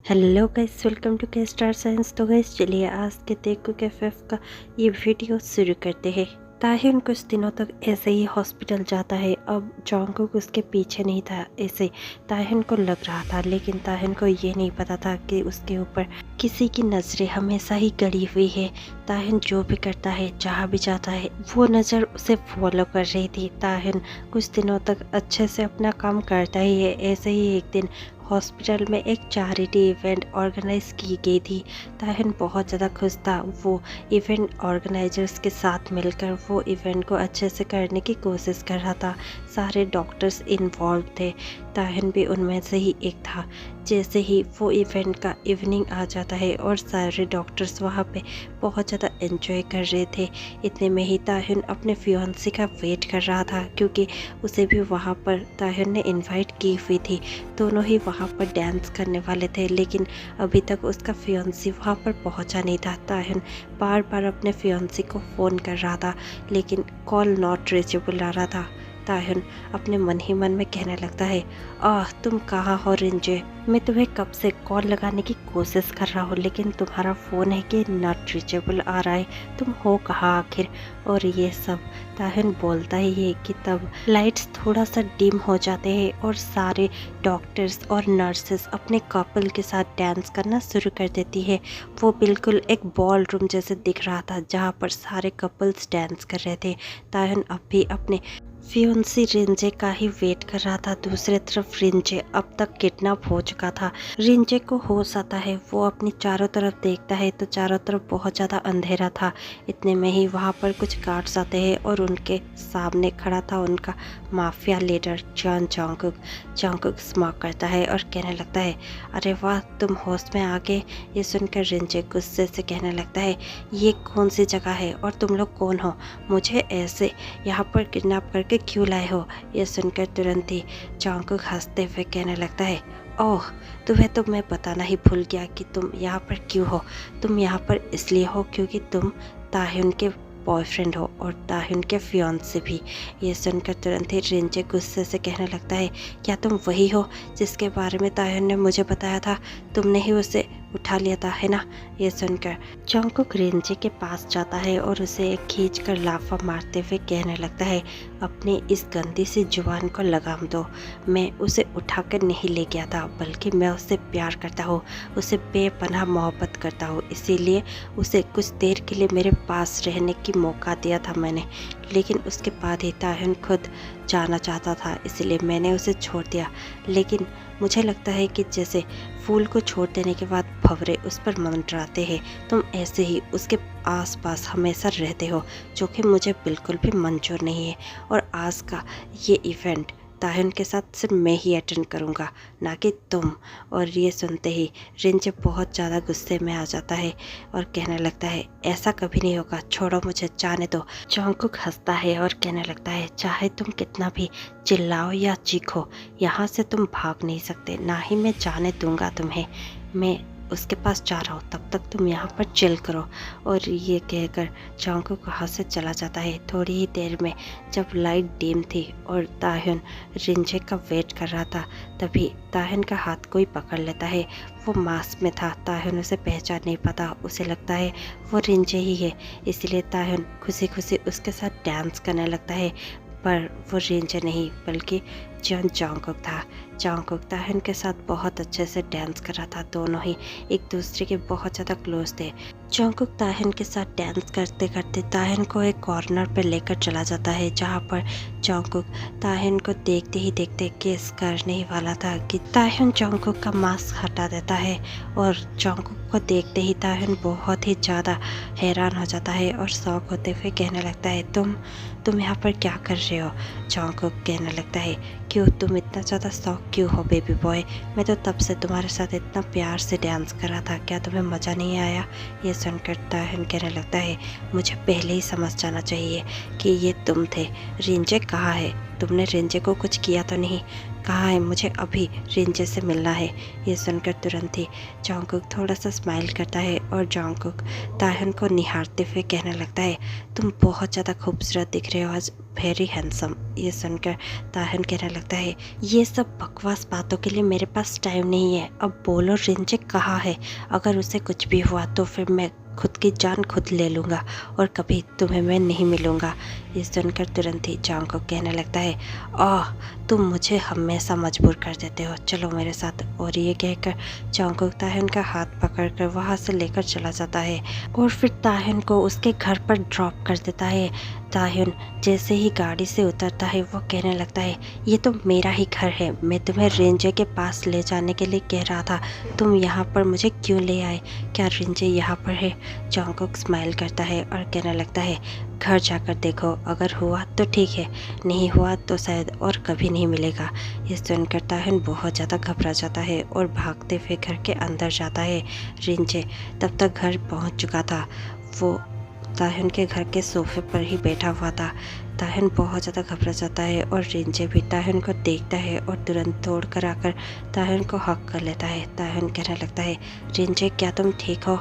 Hello guys, welcome to के star signs. तो guys चलिए आज के देखो के FF का ये वीडियो शुरू करते हैं। ताहिन कुछ दिनों तक ऐसे ही हॉस्पिटल जाता है। अब जॉन्गकुक उसके पीछे नहीं था, ऐसे ताहिन को लग रहा था, लेकिन ताहिन को ये नहीं पता था कि उसके ऊपर किसी की नज़रें हमेशा ही गड़ी हुई है। ताहिन जो भी करता है, जहाँ भी जाता है, वो नज़र उसे फॉलो कर रही थी। ताहिन कुछ दिनों तक अच्छे से अपना काम करता ही है। ऐसे ही एक दिन हॉस्पिटल में एक चैरिटी इवेंट ऑर्गेनाइज की गई थी। ताहिन बहुत ज़्यादा खुश था। वो इवेंट ऑर्गेनाइजर्स के साथ मिलकर वो इवेंट को अच्छे से करने की कोशिश कर रहा था। सारे डॉक्टर्स इन्वॉल्व थे, ताहिन भी उनमें से ही एक था। जैसे ही वो इवेंट का इवनिंग आ जाता है और सारे डॉक्टर्स वहाँ पे बहुत ज़्यादा एंजॉय कर रहे थे, इतने में ही ताहिन अपने फियांसी का वेट कर रहा था, क्योंकि उसे भी वहाँ पर ताहिन ने इनवाइट की हुई थी। दोनों ही वहाँ पर डांस करने वाले थे, लेकिन अभी तक उसका फियांसी वहाँ पर पहुँचा नहीं था। ताहिन बार बार अपने फियांसी को फ़ोन कर रहा था, लेकिन कॉल नॉट रीचेबल आ रहा था। ताहिन अपने मन ही मन में कहने लगता है, तुम कहाँ हो रिंजे? मैं तुम्हें कब से कॉल लगाने की कोशिश कर रहा हूँ, लेकिन तुम्हारा फ़ोन है कि नॉट रीचेबल आ रहा है। तुम हो कहाँ आखिर? और ये सब ताहिन बोलता ही है कि तब लाइट्स थोड़ा सा डिम हो जाते हैं और सारे डॉक्टर्स और नर्सेस अपने कपल के साथ डांस करना शुरू कर देती है। वो बिल्कुल एक बॉल रूम जैसे दिख रहा था, जहाँ पर सारे कपल्स डांस कर रहे थे। ताहिन अब भी अपने फियोंसी रिंजे का ही वेट कर रहा था। दूसरी तरफ रिंजे अब तक किडनैप हो चुका था। रिंजे को होश आता है, वो अपनी चारों तरफ देखता है तो चारों तरफ बहुत ज़्यादा अंधेरा था। इतने में ही वहाँ पर कुछ गार्ड्स आते हैं और उनके सामने खड़ा था उनका माफिया लीडर जॉन जॉन्गकुक। जॉन्गकुक स्मॉक करता है और कहने लगता है, अरे वाह, तुम होश में आ गए। ये सुनकर रिंजे गुस्से से कहने लगता है, ये कौन सी जगह है और तुम लोग कौन हो? मुझे ऐसे यहाँ पर किडनैप करके क्यों लाए हो? ये सुनकर तुरंत ही जॉन्गकुक हंसते हुए कहने लगता है, ओह, तुम्हें तो मैं बताना ही भूल गया कि तुम यहाँ पर क्यों हो। तुम यहाँ पर इसलिए हो क्योंकि तुम ताहिन के बॉयफ्रेंड हो और ताहिन के फियांसे भी। ये सुनकर तुरंत ही रिंजे गुस्से से कहने लगता है, क्या तुम वही हो जिसके बारे में ताहिन ने मुझे बताया था? तुमने ही उसे उठा लिया था, है ना? ये सुनकर जॉन्गकुक रिंजे के पास जाता है और उसे खींच कर लाफा मारते हुए कहने लगता है, अपनी इस गंदी सी जुबान को लगाम दो। मैं उसे उठाकर नहीं ले गया था, बल्कि मैं उससे प्यार करता हूँ, उसे बेपनाह मोहब्बत करता हूँ। इसीलिए उसे कुछ देर के लिए मेरे पास रहने की मौका दिया था मैंने, लेकिन उसके बाद ही ताहिन खुद जाना चाहता था, इसलिए मैंने उसे छोड़ दिया। लेकिन मुझे लगता है कि जैसे फूल को छोड़ देने के बाद भंवरे उस पर मंडराते हैं, तुम ऐसे ही उसके आसपास हमेशा रहते हो, जो कि मुझे बिल्कुल भी मंजूर नहीं है। और आज का ये इवेंट ताहिन के साथ सिर्फ मैं ही अटेंड करूँगा, ना कि तुम। और ये सुनते ही रिंजे बहुत ज़्यादा गुस्से में आ जाता है और कहने लगता है, ऐसा कभी नहीं होगा, छोड़ो मुझे, जाने दो। जॉन्गकुक हंसता है और कहने लगता है, चाहे तुम कितना भी चिल्लाओ या चीखो, यहाँ से तुम भाग नहीं सकते, ना ही मैं जाने दूंगा तुम्हें। मैं उसके पास जा रहा हूँ, तब तक तुम यहाँ पर चिल करो। और ये कहकर जॉन्गकुक वहाँ से चला जाता है। थोड़ी ही देर में जब लाइट डिम थी और ताहिन रिंजे का वेट कर रहा था, तभी ताहिन का हाथ कोई पकड़ लेता है। वो मास्क में था, ताहिन उसे पहचान नहीं पाता, उसे लगता है वो रिंजे ही है। इसलिए ताहिन खुशी खुशी उसके साथ डांस करने लगता है, पर वो रिंजे नहीं बल्कि जॉन जॉन्गकुक था। जॉन्गकुक ताहिन के साथ बहुत अच्छे से डांस कर रहा था। दोनों ही एक दूसरे के बहुत ज़्यादा क्लोज थे। जॉन्गकुक ताहिन के साथ डांस करते करते ताहिन को एक कॉर्नर पर लेकर चला जाता है, जहाँ पर जॉन्गकुक ताहिन को देखते ही देखते किस करने ही वाला था कि ताहिन जॉन्गकुक का मास्क हटा देता है। और जॉन्गकुक को देखते ही ताहिन बहुत ही ज़्यादा हैरान हो जाता है और शौक होते हुए कहने लगता है, तुम यहाँ पर क्या कर रहे हो? जॉन्गकुक कहने लगता है, क्यों, तुम इतना ज़्यादा शौक क्यों हो बेबी बॉय? मैं तो तब से तुम्हारे साथ इतना प्यार से डांस कर रहा था, क्या तुम्हें मज़ा नहीं आया? ये सुनकर ताहिन कहने लगता है, मुझे पहले ही समझ जाना चाहिए कि ये तुम थे। रिंजे कहाँ है? तुमने रिंजे को कुछ किया तो नहीं? कहाँ है, मुझे अभी रिंजे से मिलना है। ये सुनकर तुरंत ही जॉन्गकुक थोड़ा सा स्माइल करता है और जॉन्गकुक ताहन को निहारते हुए कहने लगता है, तुम बहुत ज़्यादा खूबसूरत दिख रहे हो आज, वेरी हैंडसम। ये सुनकर ताहन कहने लगता है, ये सब बकवास बातों के लिए मेरे पास टाइम नहीं है। अब बोलो रिंजे कहाँ है, अगर उसे कुछ भी हुआ तो फिर मैं खुद की जान खुद ले लूँगा और कभी तुम्हें मैं नहीं मिलूँगा। ये सुनकर तुरंत ही जॉन्गकुक कहने लगता है, आह तुम मुझे हमेशा मजबूर कर देते हो, चलो मेरे साथ। और ये कहकर जॉन्गकुक ताहन का हाथ पकड़कर वहाँ से लेकर चला जाता है और फिर ताहन को उसके घर पर ड्रॉप कर देता है। ताहन जैसे ही गाड़ी से उतरता है वो कहने लगता है, ये तो मेरा ही घर है, मैं तुम्हें रिंजे के पास ले जाने के लिए कह रहा था, तुम यहाँ पर मुझे क्यों ले आए, क्या रिंजे यहाँ पर है। जॉन्गकुक स्माइल करता है और कहने लगता है, घर जाकर देखो, अगर हुआ तो ठीक है, नहीं हुआ तो शायद और कभी नहीं मिलेगा। ये सुनकर ताहन बहुत ज़्यादा घबरा जाता है और भागते हुए घर के अंदर जाता है। रिंजे तब तक घर पहुंच चुका था, वो ताहन के घर के सोफे पर ही बैठा हुआ था। ताहन बहुत ज़्यादा घबरा जाता है और रिंजे भी ताहन को देखता है और तुरंत दौड़ कर आकर ताहन को हक कर लेता है। ताहन कहने लगता है, रिंजे क्या तुम ठीक हो।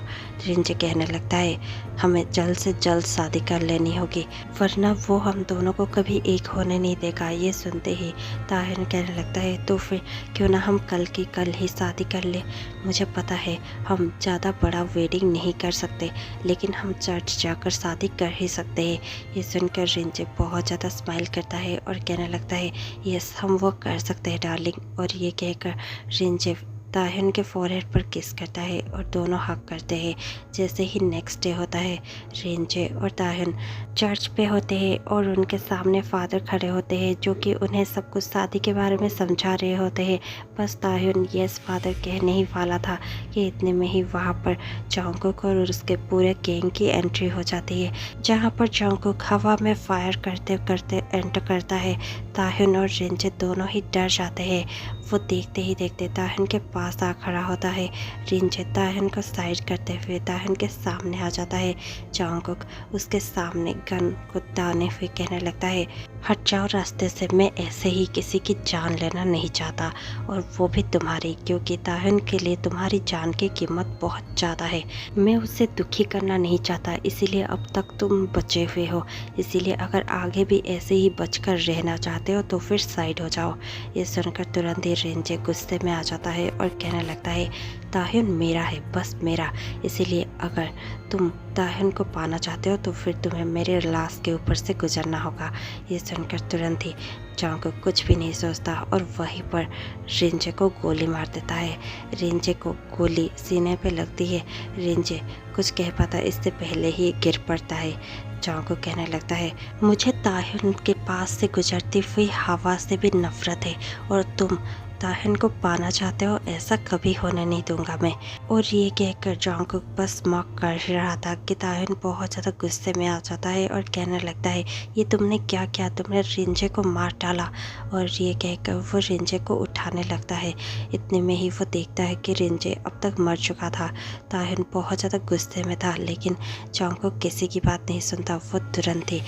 रिंजे कहने लगता है, हमें जल्द से जल्द शादी कर लेनी होगी, वरना वो हम दोनों को कभी एक होने नहीं देगा। ये सुनते ही ताहन कहने लगता है, तो फिर क्यों ना हम कल की कल ही शादी कर ले। मुझे पता है हम ज़्यादा बड़ा वेडिंग नहीं कर सकते, लेकिन हम चर्च जाकर शादी कर ही सकते हैं। ये सुनकर रिंजे बहुत ज़्यादा स्माइल करता है और कहने लगता है, यस हम वो कर सकते हैं डार्लिंग। और ये कहकर रिंजे ताहन के फोरहेड पर किस करता है और दोनों हक करते हैं। जैसे ही नेक्स्ट डे होता है, रिंजे और ताहन चर्च पे होते हैं और उनके सामने फादर खड़े होते हैं जो कि उन्हें सब कुछ शादी के बारे में समझा रहे होते हैं। बस ताहन यस फादर कहने ही वाला था कि इतने में ही वहाँ पर जॉन्गकुक और उसके पूरे गैंग की एंट्री हो जाती है, जहाँ पर जॉन्गकुक हवा में फायर करते करते एंटर करता है। ताहन और रिंजे दोनों ही डर जाते हैं। वो देखते ही देखते ताहन के पास आ खड़ा होता है। रिंजे ताहन को साइड करते हुए ताहन के सामने आ जाता है। जॉन्गकुक उसके सामने गन को दाने हुए कहने लगता है, हट जाओ रास्ते से, मैं ऐसे ही किसी की जान लेना नहीं चाहता, और वो भी तुम्हारी, क्योंकि ताहन के लिए तुम्हारी जान की कीमत बहुत ज़्यादा है। मैं उसे दुखी करना नहीं चाहता, इसीलिए अब तक तुम बचे हुए हो, इसीलिए अगर आगे भी ऐसे ही बचकर रहना चाहते हो तो फिर साइड हो जाओ। ये सुनकर तुरंत ही रिंजे गुस्से में आ जाता है और कहने लगता है, ताहन मेरा है, बस मेरा, इसीलिए अगर तुम ताहन को पाना चाहते हो तो फिर तुम्हें मेरे लाश के ऊपर से गुजरना होगा। ये सुनकर तुरंत ही जॉन्गकुक कुछ भी नहीं सोचता और वहीं पर रिंजे को गोली मार देता है। रिंजे को गोली सीने पे लगती है। रिंजे कुछ कह पाता इससे पहले ही गिर पड़ता है। जॉन्गकुक कहने लगता है, मुझे ताहन के पास से गुजरती हुई हवा से भी नफरत है, और तुम ताहन को पाना चाहते हो, ऐसा कभी होने नहीं दूंगा मैं। और ये कहकर जॉन्गकुक बस मॉक कर ही रहा था कि ताहन बहुत ज़्यादा गुस्से में आ जाता है और कहने लगता है, ये तुमने क्या किया, तुमने रिंजे को मार डाला। और ये कहकर वो रिंजे को उठाने लगता है। इतने में ही वो देखता है कि रिंजे अब तक मर चुका था। ताहन बहुत ज़्यादा गुस्से में था, लेकिन जॉन्गकुक किसी की बात नहीं सुनता। वो तुरंत ही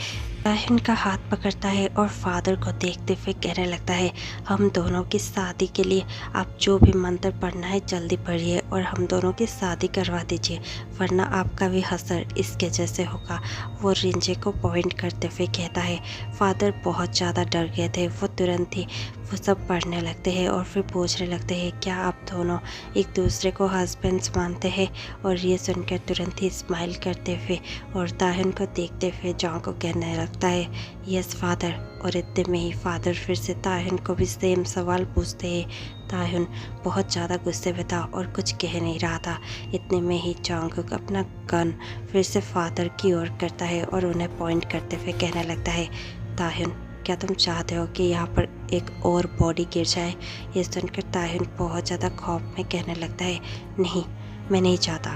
ताहन का हाथ पकड़ता है और फादर को देखते हुए कहने लगता है, हम दोनों की शादी के लिए आप जो भी मंत्र पढ़ना है जल्दी पढ़िए और हम दोनों की शादी करवा दीजिए, वरना आपका भी हसर इसके जैसे होगा। वो रिंजे को पॉइंट करते हुए कहता है। फादर बहुत ज़्यादा डर गए थे। वो तुरंत ही वो सब पढ़ने लगते हैं और फिर पूछने लगते हैं, क्या आप दोनों एक दूसरे को हस्बैंड्स मानते हैं। और ये सुनकर तुरंत ही स्माइल करते हुए और ताहन को देखते हुए जॉन्ग को कहने लगता है, यस फादर। और इतने में ही फादर फिर से ताहन को भी सेम सवाल पूछते हैं। ताहन बहुत ज़्यादा गुस्से में था और कुछ कह नहीं रहा था। इतने में ही जॉन्ग अपना गन फिर से फादर की ओर करता है और उन्हें पॉइंट करते हुए कहने लगता है, ताहन क्या तुम चाहते हो कि यहाँ पर एक और बॉडी गिर जाए। ये सुनकर ताहन बहुत ज़्यादा खौफ में कहने लगता है, नहीं मैं नहीं चाहता,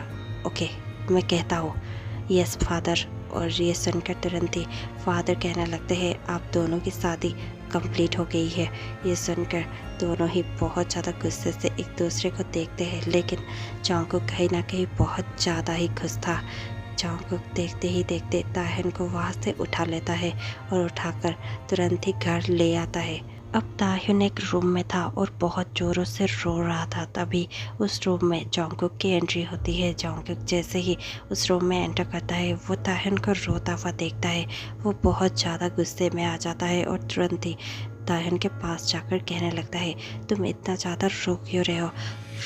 ओके मैं कहता हूँ यस फादर। और ये सुनकर तुरंत ही फादर कहने लगते हैं, आप दोनों की शादी कंप्लीट हो गई है। ये सुनकर दोनों ही बहुत ज़्यादा गुस्से से एक दूसरे को देखते हैं, लेकिन जॉन्ग को कहीं ना कहीं बहुत ज़्यादा ही खुश था। जॉन्ग को देखते ही देखते ताहन को वहाँ से उठा लेता है और उठाकर तुरंत ही घर ले आता है। अब ताह्युन एक रूम में था और बहुत ज़ोरों से रो रहा था। तभी उस रूम में जॉन्गकुक की एंट्री होती है। जॉन्गकुक जैसे ही उस रूम में एंटर करता है वो ताह्युन को रोता हुआ देखता है। वो बहुत ज़्यादा गुस्से में आ जाता है और तुरंत ही ताह्युन के पास जाकर कहने लगता है, तुम इतना ज़्यादा रो क्यों रहे हो?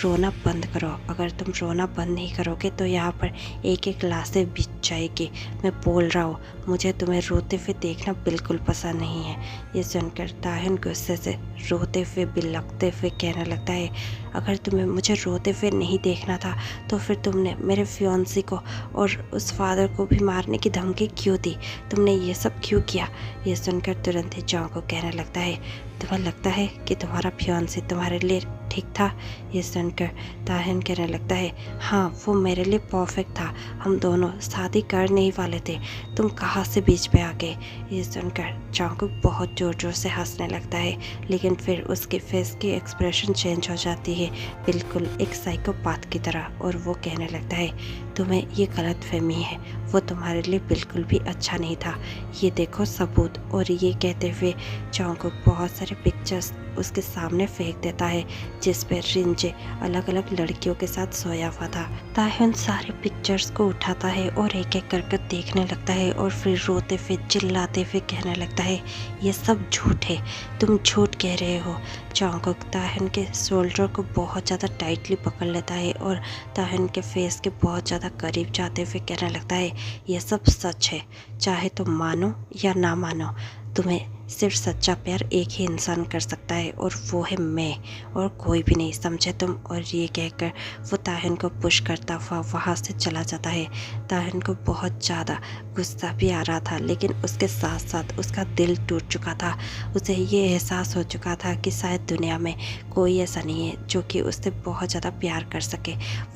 रोना बंद करो। अगर तुम रोना बंद नहीं करोगे तो यहाँ पर एक एक लाशें बिछ जाएगी। मैं बोल रहा हूँ, मुझे तुम्हें रोते हुए देखना बिल्कुल पसंद नहीं है। ये सुनकर ताह्युन गुस्से से रोते हुए बिलखते हुए कहने लगता है, अगर तुम्हें मुझे रोते हुए नहीं देखना था तो फिर तुमने मेरे फियांसी को और उस फादर को भी मारने की धमकी क्यों दी? तुमने ये सब क्यों किया? ये सुनकर तुरंत ही जॉन्ग को कहने लगता है, तुम्हें लगता है कि तुम्हारा फियांसी तुम्हारे लिए ठीक था? ये सुनकर ताह्युन कहने लगता है, हाँ वो मेरे लिए परफेक्ट था। हम दोनों शादी करने ही वाले थे। तुम कहाँ से बीच में आ गए? ये सुनकर जॉन्गकुक बहुत ज़ोर ज़ोर से हंसने लगता है, लेकिन फिर उसके फेस की एक्सप्रेशन चेंज हो जाती है बिल्कुल एक साइकोपाथ की तरह, और वो कहने लगता है, तुम्हें ये गलतफहमी है, वो तुम्हारे लिए बिल्कुल भी अच्छा नहीं था। ये देखो सबूत। और ये कहते हुए जॉन्गकुक बहुत सारे पिक्चर्स उसके सामने फेंक देता है जिस पर रिंजे अलग अलग लड़कियों के साथ सोया हुआ था। ताह्युन सारे पिक्चर्स को उठाता है और एक एक करके देखने लगता है और फिर रोते हुए चिल्लाते हुए कहने लगता है, ये सब झूठ है, तुम झूठ कह रहे हो। जॉन्गकुक ताह्युन के शोल्डर को बहुत ज़्यादा टाइटली पकड़ लेता है और ताह्युन के फेस के बहुत ज़्यादा करीब जाते हुए कहने लगता है, ये सब सच है, चाहे तुम मानो या ना मानो। तुम्हें सिर्फ सच्चा प्यार एक ही इंसान कर सकता है और वो है मैं, और कोई भी नहीं, समझे तुम? और ये कहकर वो ताह्युन को पुश करता हुआ वहाँ से चला जाता है। ताह्युन को बहुत ज़्यादा गुस्सा भी आ रहा था, लेकिन उसके साथ साथ उसका दिल टूट चुका था। उसे ये एहसास हो चुका था कि शायद दुनिया में कोई ऐसा नहीं है जो कि उससे बहुत ज़्यादा प्यार कर सके।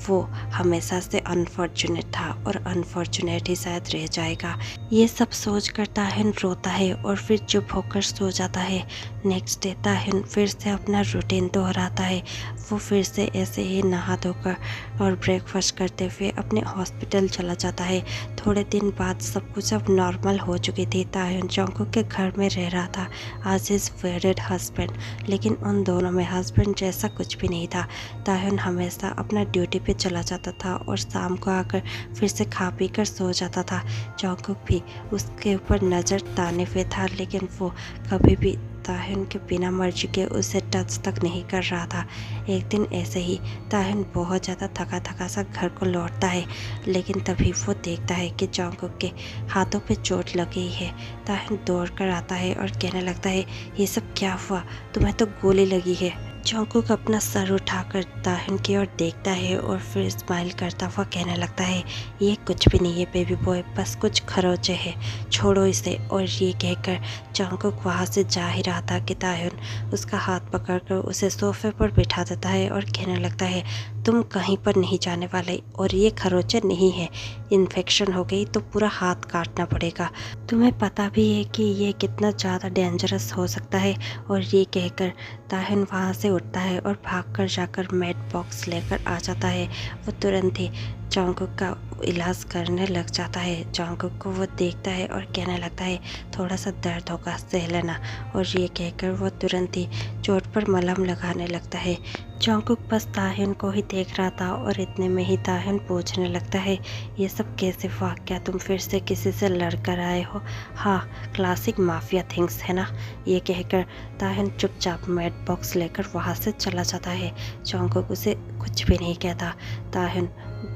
वो हमेशा से अनफॉर्चुनेट था और अनफॉर्चुनेट ही शायद रह जाएगा। ये सब सोच कर ताह्युन रोता है और फिर चुप होकर सो जाता है। नेक्स्ट डे ताह्युन फिर से अपना रूटीन दोहराता है। वो फिर से ऐसे ही नहा धोकर और ब्रेकफास्ट करते हुए अपने हॉस्पिटल चला जाता है। थोड़े दिन बाद सब कुछ अब नॉर्मल हो चुकी थी। ताह्युन जॉन्गकुक के घर में रह रहा था आज हिज वेडेड हस्बैंड, लेकिन उन दोनों में हस्बैंड जैसा कुछ भी नहीं था। ताह्युन हमेशा अपना ड्यूटी पे चला जाता था और शाम को आकर फिर से खा पी कर सो जाता था। जॉन्गकुक भी उसके ऊपर नज़र ताने हुए था, लेकिन वो कभी भी ताह्युन के बिना मर्जी के उसे टच तक नहीं कर रहा था। एक दिन ऐसे ही ताह्युन बहुत ज़्यादा थका थका सा घर को लौटता है, लेकिन तभी वो देखता है कि जॉन्गकुक के हाथों पे चोट लगी है। ताह्युन दौड़ कर आता है और कहने लगता है, ये सब क्या हुआ? तुम्हें तो गोली लगी है। जॉन्गकुक अपना सर उठाकर ताह्युन की ओर देखता है और फिर स्माइल करता हुआ कहने लगता है, ये कुछ भी नहीं है बेबी बॉय, बस कुछ खरोचे हैं, छोड़ो इसे। और ये कहकर जॉन्गकुक वहाँ से जा ही रहा था कि ताह्युन उसका हाथ पकड़कर उसे सोफे पर बिठा देता है और कहने लगता है, तुम कहीं पर नहीं जाने वाले, और ये खरोचे नहीं है, इन्फेक्शन हो गई तो पूरा हाथ काटना पड़ेगा। तुम्हें पता भी है कि ये कितना ज़्यादा डेंजरस हो सकता है। और ये कहकर ताह्युन वहाँ से उठता है और भागकर जाकर मेड बॉक्स लेकर आ जाता है। वो तुरंत ही जॉन्गकुक का इलाज करने लग जाता है। जॉन्गकुक को वो देखता है और कहने लगता है, थोड़ा सा दर्द होगा, सह लेना। और ये कहकर वो तुरंत ही चोट पर मलहम लगाने लगता है। जॉन्गकुक बस ताह्युन को ही देख रहा था और इतने में ही ताह्युन पूछने लगता है, ये सब कैसे हुआ? क्या तुम फिर से किसी से लड़ कर आए हो? हाँ, क्लासिक माफिया थिंग्स है ना? ये कहकर ताह्युन चुपचाप मेड बॉक्स लेकर वहाँ से चला जाता है। जॉन्गकुक उसे कुछ भी नहीं कहता। ताह्युन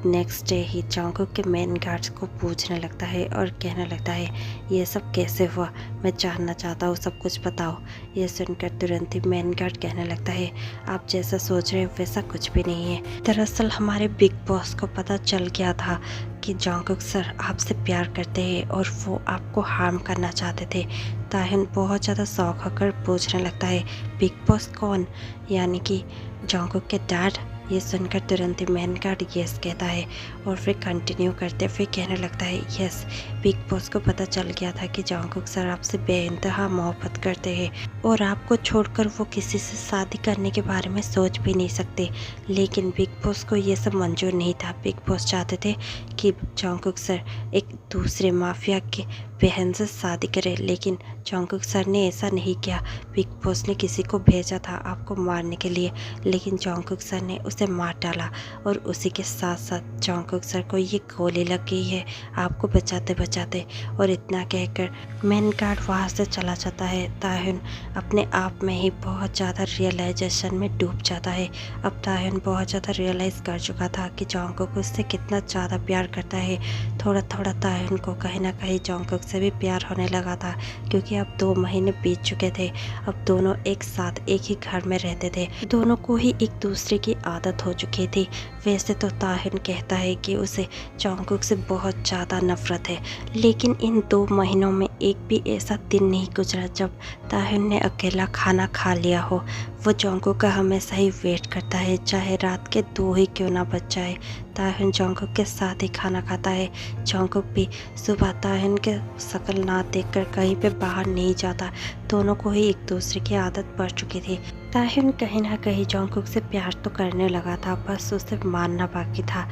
नेक्स्ट डे ही जॉन्गकुक के मेन गार्ड्स को पूछने लगता है और कहने लगता है, ये सब कैसे हुआ? मैं जानना चाहता हूँ, सब कुछ बताओ। ये सुनकर तुरंत ही मेन गार्ड कहने लगता है, आप जैसा सोच रहे हो वैसा कुछ भी नहीं है। दरअसल हमारे बिग बॉस को पता चल गया था कि जॉन्गकुक सर आपसे प्यार करते हैं और वो आपको हार्म करना चाहते थे। ताह्युन बहुत ज़्यादा शौक होकर पूछने लगता है, बिग बॉस कौन? यानी कि जॉन्गकुक के डैड? ये सुनकर तुरंत ही मेन गार्ड यस कहता है और फिर कंटिन्यू करते हुए कहने लगता है, यस, बिग बॉस को पता चल गया था कि जॉन्गकुक सर आपसे बेइंतहा मोहब्बत करते हैं और आपको छोड़कर वो किसी से शादी करने के बारे में सोच भी नहीं सकते। लेकिन बिग बॉस को ये सब मंजूर नहीं था। बिग बॉस चाहते थे कि जॉन्गकुक सर एक दूसरे माफिया के बहन से शादी करे, लेकिन जंगकुक सर ने ऐसा नहीं किया। बिग बॉस ने किसी को भेजा था आपको मारने के लिए, लेकिन जंगकुक सर ने उसे मार डाला और उसी के साथ साथ जंगकुक सर को ये गोली लग गई है आपको बचाते बचाते। और इतना कहकर मेन गार्ड वहाँ से चला जाता है। ताहिन अपने आप में ही बहुत ज़्यादा रियलाइजेशन में डूब जाता है। अब ताहिन बहुत ज़्यादा रियलाइज़ कर चुका था कि जंगकुक उससे कितना ज़्यादा प्यार करता है। थोड़ा थोड़ा ताहिन को कहीं ना कहीं जंगकुक से भी प्यार होने लगा था, क्योंकि अब 2 महीने बीत चुके थे। अब दोनों एक साथ एक ही घर में रहते थे। दोनों को ही एक दूसरे की आदत हो चुकी थी। वैसे तो ताहिन कहता है कि उसे जंगकुक से बहुत ज़्यादा नफरत है, लेकिन इन 2 महीनों में एक भी ऐसा दिन नहीं गुजरा जब ताहिन ने अकेला खाना खा लिया हो। वो जंगकुक का हमेशा ही वेट करता है, चाहे रात के 2 ही क्यों ना बज जाए। ताहिन जंगकुक के साथ ही खाना खाता है। जंगकुक भी सुबह ताहिन के शक्ल ना देखकर कहीं पे बाहर नहीं जाता। दोनों को ही एक दूसरे की आदत पड़ चुकी थी। ताहिन कहीं ना कहीं जंगकुक से प्यार तो करने लगा था, बस उसे मानना बाकी था।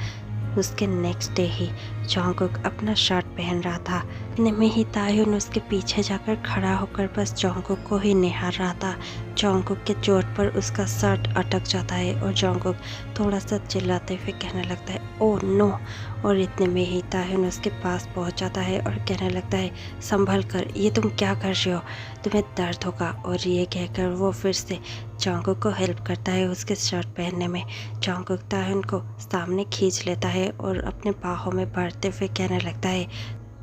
उसके नेक्स्ट डे ही जंगकुक अपना शर्ट पहन रहा था। इतने में ही ताहिन उसके पीछे जाकर खड़ा होकर बस जंगकुक को ही निहार रहा था। जंगकुक के चोट पर उसका शर्ट अटक जाता है और जंगकुक थोड़ा सा चिल्लाते हुए कहने लगता है, ओह नो। और इतने में ही ताहिन उसके पास पहुंच जाता है और कहने लगता है, संभल कर, ये तुम क्या कर रहे हो, तुम्हें दर्द होगा। और ये कहकर वो फिर से जंगकुक को हेल्प करता है उसके शर्ट पहनने में। जंगकुक ताहिन को सामने खींच लेता है और अपने बाहों में भरते हुए कहने लगता है,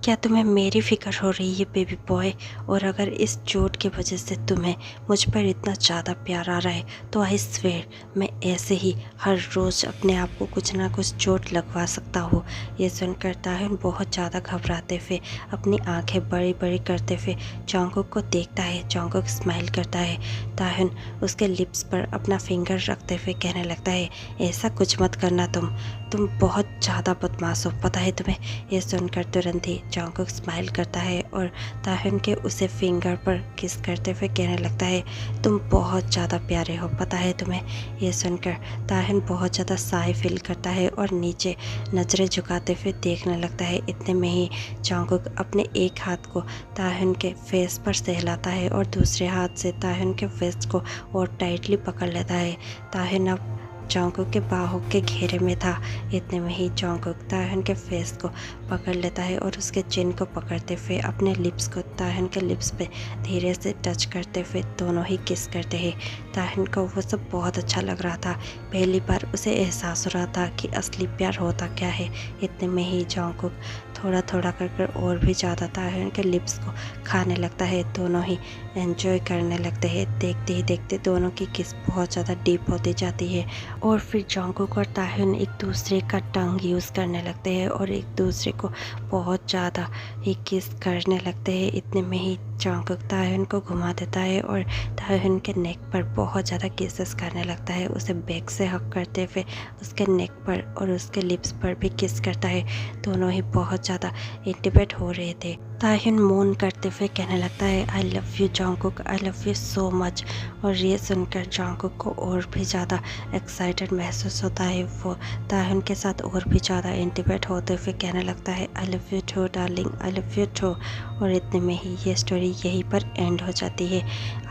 क्या तुम्हें मेरी फिक्र हो रही है बेबी बॉय? और अगर इस चोट की वजह से तुम्हें मुझ पर इतना ज़्यादा प्यार आ रहा है तो आई स्वेयर मैं ऐसे ही हर रोज़ अपने आप को कुछ ना कुछ चोट लगवा सकता हूँ। ये सुनकर ताहिन बहुत ज़्यादा घबराते हुए अपनी आंखें बड़ी बड़ी करते हुए जंगकुक को देखता है। जंगकुक स्माइल करता है। ताहिन उसके लिप्स पर अपना फिंगर रखते हुए कहने लगता है, ऐसा कुछ मत करना, तुम बहुत ज़्यादा बदमाश हो, पता है तुम्हें। ये सुनकर तुरंत ही जंगकुक स्माइल करता है और ताहिन के उसे फिंगर पर किस करते हुए कहने लगता है, तुम बहुत ज़्यादा प्यारे हो, पता है तुम्हें। ये सुनकर ताहिन बहुत ज़्यादा शाय फील करता है और नीचे नज़रें झुकाते हुए देखने लगता है। इतने में ही जंगकुक अपने एक हाथ को ताहिन के फेस पर सहलाता है और दूसरे हाथ से ताहिन के वेस्ट को और टाइटली पकड़ लेता है। ताहिन अब जंगकुक के बाहों के घेरे में था। इतने में ही जंगकुक ताहिन के फेस को पकड़ लेता है और उसके चिन को पकड़ते हुए अपने लिप्स को ताहिन के लिप्स पे धीरे से टच करते हुए दोनों ही किस करते हैं। ताहिन को वो सब बहुत अच्छा लग रहा था। पहली बार उसे एहसास हो रहा था कि असली प्यार होता क्या है। इतने में ही जंगकुक थोड़ा थोड़ा कर और भी ज़्यादा ताहिन के लिप्स को खाने लगता है। दोनों ही एंजॉय करने लगते हैं। देखते ही देखते दोनों की किस बहुत ज़्यादा डीप होती जाती है और फिर जंगकुक और ताहिन एक दूसरे का टंग यूज़ करने लगते हैं और एक दूसरे को बहुत ज़्यादा ही किस करने लगते हैं। इतने में ही जंगकुक ताहिन को घुमा देता है और ताहिन के नेक पर बहुत ज़्यादा किसेस करने लगता है। उसे बैक से हक करते हुए उसके नेक पर और उसके लिप्स पर भी किस करता है। दोनों ही बहुत ज़्यादा इंटीमेट हो रहे थे। ताहिन मून करते हुए कहने लगता है, I love you Jungkook, I love you so much. और ये सुनकर जंगकुक को और भी ज़्यादा एक्साइटेड महसूस होता है। वो ताहिन के साथ और भी ज़्यादा इंटीमेट होते हुए कहने लगता है, I love you too darling, I love you too. और इतने में ही ये स्टोरी यहीं पर एंड हो जाती है।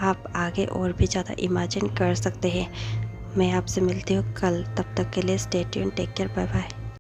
आप आगे और भी ज़्यादा इमेजिन कर सकते हैं। मैं आपसे मिलती हूँ कल, तब तक के लिए stay tuned, take care, bye bye.